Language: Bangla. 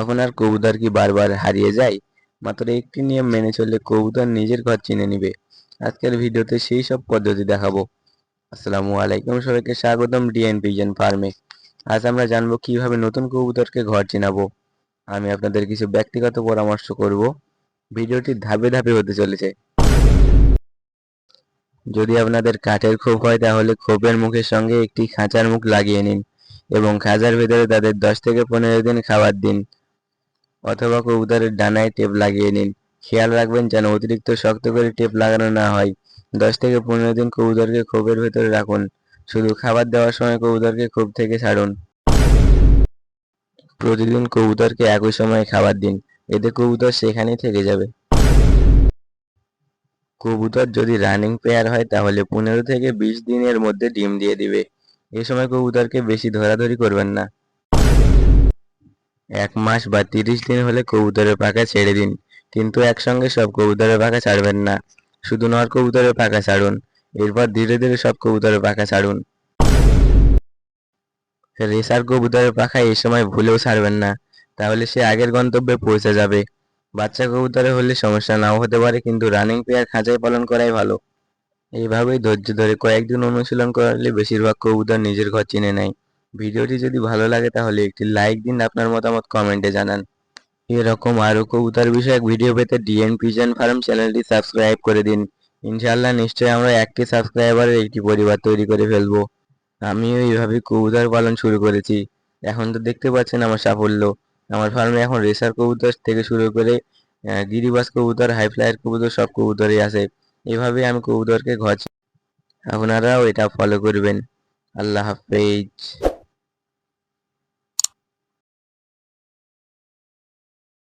আপনার কবুতর কি বারবার হারিয়ে যায়? মাত্র একটি নিয়ম মেনে চললে কবুতর নিজের ঘর চিনে নিবে। আজকের ভিডিওতে সেই সব পদ্ধতি দেখাবো। আসসালামু আলাইকুম, সবাইকে স্বাগতম ডিএন পিজন ফার্মে। আজ আমরা জানবো কিভাবে নতুন কবুতরকে ঘর চিনাবো। আমি আপনাদের কিছু ব্যক্তিগত পরামর্শ করব। ভিডিওটি ধাপে ধাপে হতে চলেছে। যদি আপনাদের কাঠের খোপ হয় তাহলে খোপের মুখের সঙ্গে একটি খাঁচার মুখ লাগিয়ে নিন এবং খাঁচার ভেতরে তাদের 10 থেকে 15 দিন খাবার দিন, অথবা কবুতরের ডানায় টেপ লাগিয়ে নিন। খেয়াল রাখবেন যেন অতিরিক্ত শক্ত করে টেপ লাগানো না হয়। 10 থেকে 15 দিন কবুতরকে খোপের ভেতরে রাখুন। শুধু খাবার দেওয়ার সময় কবুতরকে খোপ থেকে ছাড়ুন। প্রতিদিন কবুতরকে একই সময়ে খাবার দিন, এতে কবুতর সেখানেই থেকে যাবে। কবুতর যদি রানিং পেয়ার হয় তাহলে 15 থেকে 20 দিনের মধ্যে ডিম দিয়ে দিবে। এ সময় কবুতরকে বেশি ধরাধরি করবেন না। 1 মাস বা 30 দিন হলে কবুতরের পাখা ছেড়ে দিন, কিন্তু একসঙ্গে সব কবুতরের পাখা ছাড়বেন না। শুধু নর কবুতরের পাখা ছাড়ুন, এরপর ধীরে ধীরে সব কবুতরের পাখা ছাড়ুন। রেসার কবুতরের পাখা এই সময় ভুলেও ছাড়বেন না, তাহলে সে আগের গন্তব্যে পৌঁছে যাবে। বাচ্চা কবুতরে হলে সমস্যা নাও হতে পারে, কিন্তু রানিং পেয়ার খাঁচায় পালন করাই ভালো। এইভাবেই ধৈর্য ধরে কয়েকদিন অনুশীলন করলে বেশিরভাগ কবুতর নিজের ঘর চিনে নেয়। ভিডিওটি যদি ভালো লাগে তাহলে একটি লাইক দিন, আপনার মতামত কমেন্টে জানান। এরকম আরো কবুতর বিষয়ক ভিডিও পেতে ডিএন পিজন ফার্ম চ্যানেলটি সাবস্ক্রাইব করে দিন। ইনশাআল্লাহ নিশ্চয়ই আমরা 1টি সাবস্ক্রাইবারের একটি পরিবার তৈরি করে ফেলবো। আমিও এইভাবে কবুতর পালন শুরু করেছি। এখন তো দেখতে পাচ্ছেন আমার সাফল্য। আমার ফার্মে এখন রেসার কবুতর থেকে শুরু করে গিরিবাজ কবুতর, হাই ফ্লায়ার কবুতর সব কবুতরই আছে। এভাবে আমি কবুতরকে ঘর, আপনারাও এটা ফলো করবেন। আল্লাহ হাফেজ।